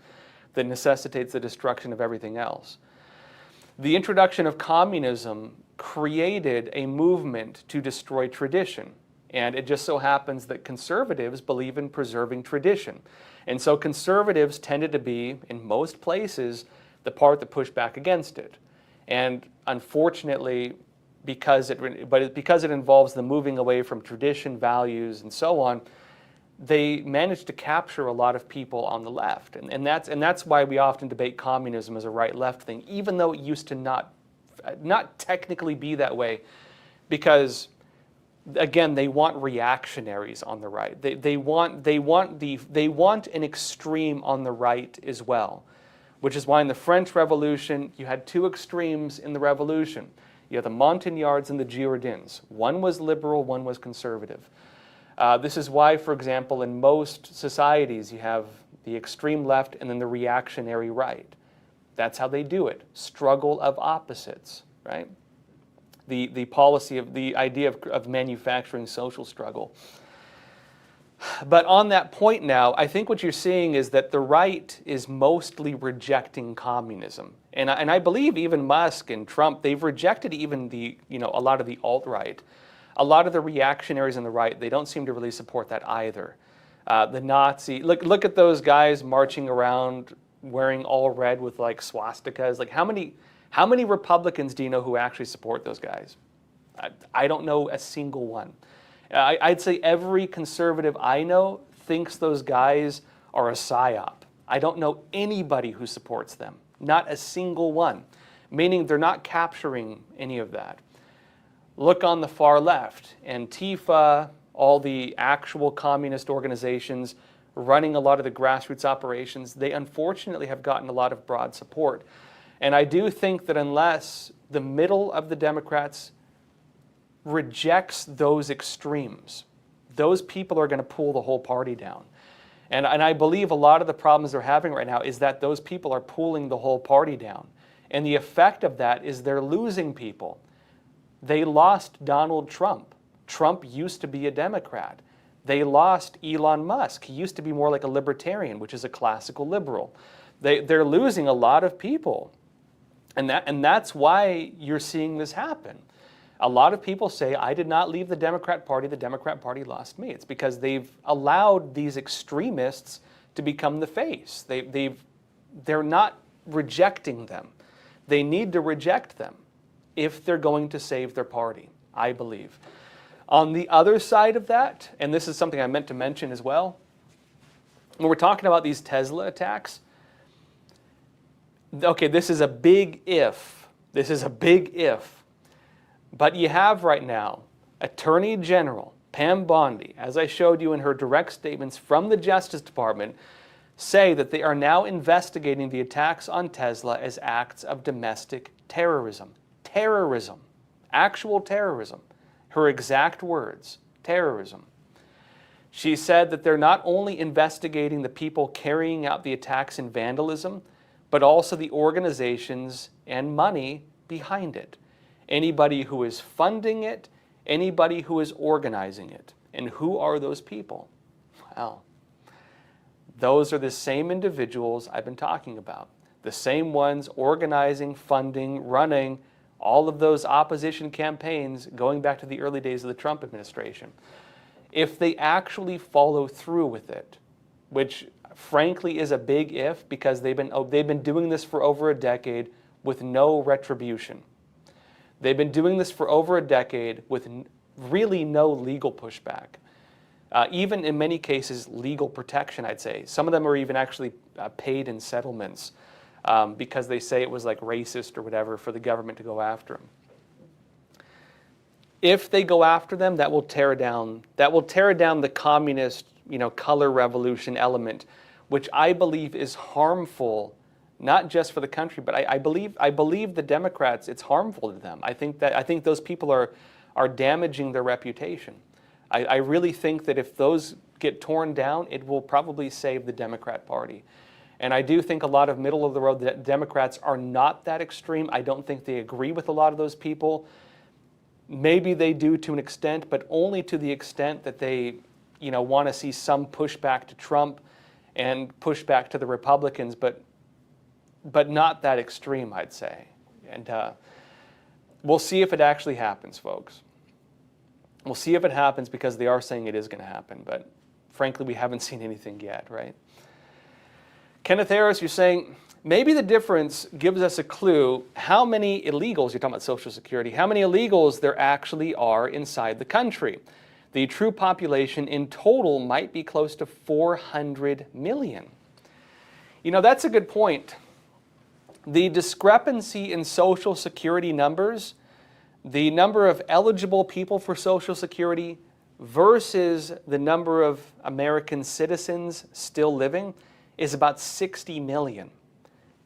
that necessitates the destruction of everything else. The introduction of communism created a movement to destroy tradition. And it just so happens that conservatives believe in preserving tradition. And so conservatives tended to be, in most places, the part that pushed back against it. And unfortunately, because it involves the moving away from tradition, values, and so on, they managed to capture a lot of people on the left. And that's why we often debate communism as a right-left thing, even though it used to not technically be that way, because again, they want reactionaries on the right. They want an extreme on the right as well, which is why in the French Revolution, you had two extremes in the revolution. You had the Montagnards and the Girondins. One was liberal, one was conservative. This is why, for example, in most societies, you have the extreme left and then the reactionary right. That's how they do it. Struggle of opposites, right? The policy of the idea of manufacturing social struggle. But on that point now, I think what you're seeing is that the right is mostly rejecting communism. And I believe even Musk and Trump, they've rejected even a lot of the alt-right. A lot of the reactionaries on the right, they don't seem to really support that either. The Nazi, look at those guys marching around wearing all red with like swastikas. Like how many Republicans do you know who actually support those guys? I don't know a single one. I'd say every conservative I know thinks those guys are a psyop. I don't know anybody who supports them. Not a single one. Meaning they're not capturing any of that. Look on the far left. Antifa, all the actual communist organizations running a lot of the grassroots operations, they unfortunately have gotten a lot of broad support. And I do think that unless the middle of the Democrats rejects those extremes, those people are going to pull the whole party down. And I believe a lot of the problems they're having right now is that those people are pulling the whole party down. And the effect of that is they're losing people. They lost Donald Trump. Trump used to be a Democrat. They lost Elon Musk. He used to be more like a libertarian, which is a classical liberal. They're losing a lot of people. And that's why you're seeing this happen. A lot of people say, I did not leave the Democrat Party lost me. It's because they've allowed these extremists to become the face. They're not rejecting them. They need to reject them if they're going to save their party, I believe. On the other side of that, and this is something I meant to mention as well, when we're talking about these Tesla attacks, okay, this is a big if. This is a big if. But you have right now Attorney General Pam Bondi, as I showed you in her direct statements from the Justice Department, say that they are now investigating the attacks on Tesla as acts of domestic terrorism. Terrorism. Actual terrorism. Her exact words. Terrorism. She said that they're not only investigating the people carrying out the attacks and vandalism, but also the organizations and money behind it. Anybody who is funding it, anybody who is organizing it. And who are those people? Well, those are the same individuals I've been talking about. The same ones organizing, funding, running all of those opposition campaigns going back to the early days of the Trump administration. If they actually follow through with it, which frankly is a big if, because they've been doing this for over a decade with no retribution. They've been doing this for over a decade with really no legal pushback. Even in many cases, legal protection, I'd say. Some of them are even actually paid in settlements because they say it was like racist or whatever for the government to go after them. If they go after them, that will tear down the communist, color revolution element, which I believe is harmful. Not just for the country, but I believe the Democrats, it's harmful to them. I think those people are damaging their reputation. I really think that if those get torn down, it will probably save the Democrat Party. And I do think a lot of middle of the road Democrats are not that extreme. I don't think they agree with a lot of those people. Maybe they do to an extent, but only to the extent that they, want to see some pushback to Trump and pushback to the Republicans, but not that extreme, I'd say. And we'll see if it actually happens, folks. We'll see if it happens because they are saying it is going to happen. But frankly, we haven't seen anything yet, right? Kenneth Harris, you're saying maybe the difference gives us a clue how many illegals, you're talking about Social Security, how many illegals there actually are inside the country. The true population in total might be close to 400 million. That's a good point. The discrepancy in Social Security numbers, the number of eligible people for Social Security versus the number of American citizens still living is about 60 million.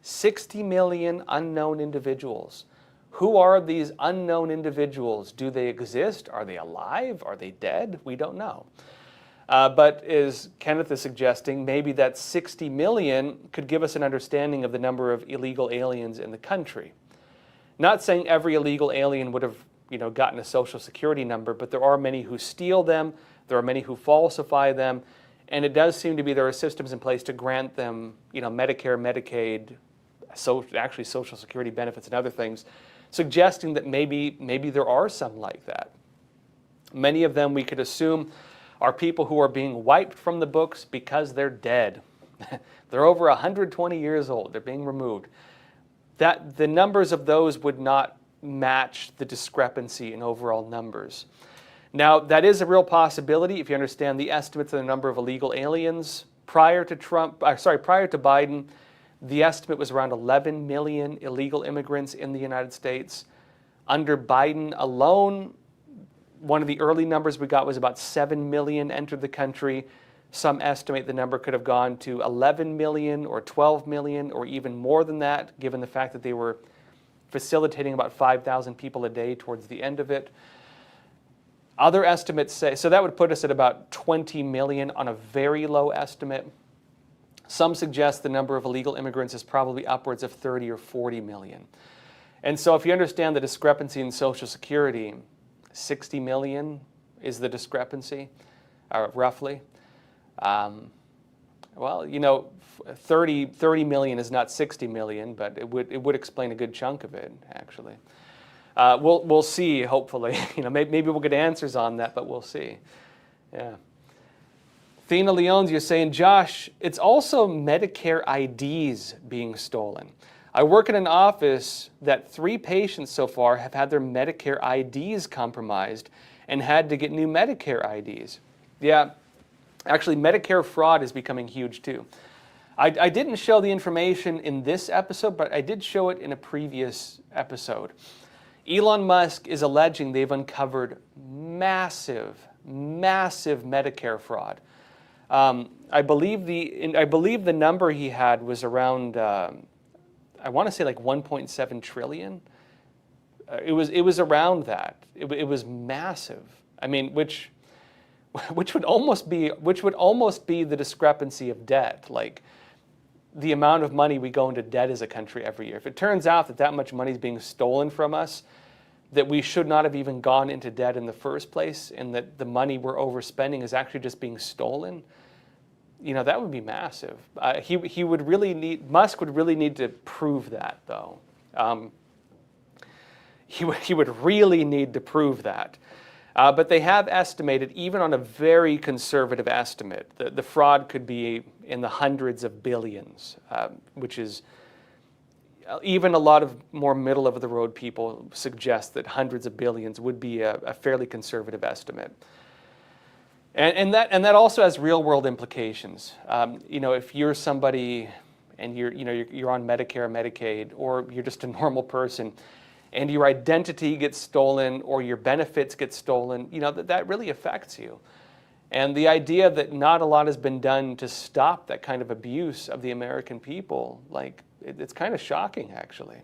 60 million unknown individuals. Who are these unknown individuals? Do they exist? Are they alive? Are they dead? We don't know. But as Kenneth is suggesting, maybe that 60 million could give us an understanding of the number of illegal aliens in the country. Not saying every illegal alien would have, gotten a Social Security number, but there are many who steal them, there are many who falsify them, and it does seem to be there are systems in place to grant them, Medicare, Medicaid, actually Social Security benefits and other things, suggesting that maybe there are some like that. Many of them we could assume are people who are being wiped from the books because they're dead. They're over 120 years old. They're being removed. That the numbers of those would not match the discrepancy in overall numbers. Now, that is a real possibility if you understand the estimates of the number of illegal aliens. Prior to Biden, the estimate was around 11 million illegal immigrants in the United States. Under Biden alone, one of the early numbers we got was about 7 million entered the country. Some estimate the number could have gone to 11 million or 12 million or even more than that, given the fact that they were facilitating about 5,000 people a day towards the end of it. Other estimates say, so that would put us at about 20 million on a very low estimate. Some suggest the number of illegal immigrants is probably upwards of 30 or 40 million. And so if you understand the discrepancy in Social Security, 60 million is the discrepancy, roughly. Well, you know, 30 million is not 60 million, but it would explain a good chunk of it, actually. We'll see, hopefully. You know, maybe we'll get answers on that, but we'll see. Yeah. Thena Leones, you're saying, Josh, it's also Medicare IDs being stolen. I work in an office that 3 patients so far have had their Medicare IDs compromised and had to get new Medicare IDs. Yeah, actually, Medicare fraud is becoming huge too. I didn't show the information in this episode, but I did show it in a previous episode. Elon Musk is alleging they've uncovered massive Medicare fraud. I believe the number he had was around, I want to say like 1.7 trillion. It was around that. It was massive. I mean, which would almost be the discrepancy of debt, like the amount of money we go into debt as a country every year. If it turns out that much money is being stolen from us, that we should not have even gone into debt in the first place, and that the money we're overspending is actually just being stolen, you know, that would be massive. Musk would really need to prove that, though. He would really need to prove that. But they have estimated, even on a very conservative estimate, that the fraud could be in the hundreds of billions, which is even a lot of more middle-of-the-road people suggest that hundreds of billions would be a fairly conservative estimate. And that also has real-world implications. You know, if you're somebody and you're on Medicare or Medicaid, or you're just a normal person, and your identity gets stolen or your benefits get stolen, you know, that really affects you. And the idea that not a lot has been done to stop that kind of abuse of the American people, like, it's kind of shocking, actually.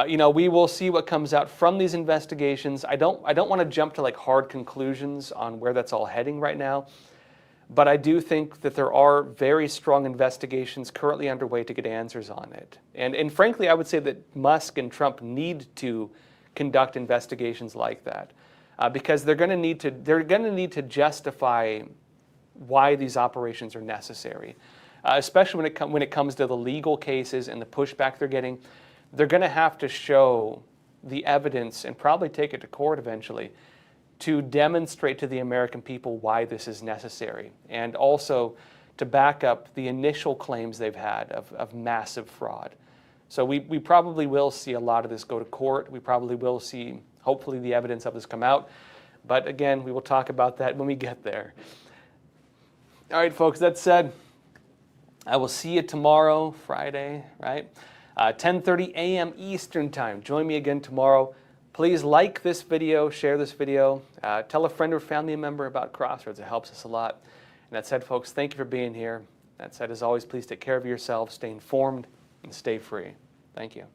You know, we will see what comes out from these investigations. I don't want to jump to like hard conclusions on where that's all heading right now, but I do think that there are very strong investigations currently underway to get answers on it. And frankly, I would say that Musk and Trump need to conduct investigations like that, because they're going to need to justify why these operations are necessary, especially when it comes to the legal cases and the pushback they're getting. They're going to have to show the evidence and probably take it to court eventually to demonstrate to the American people why this is necessary, and also to back up the initial claims they've had of massive fraud. So we probably will see a lot of this go to court. We probably will see, hopefully, the evidence of this come out. But again, we will talk about that when we get there. All right, folks, that said, I will see you tomorrow, Friday, right? 10:30 a.m. Eastern Time. Join me again tomorrow. Please like this video, share this video, tell a friend or family member about Crossroads. It helps us a lot. And that said, folks, thank you for being here. That said, as always, please take care of yourselves, stay informed, and stay free. Thank you.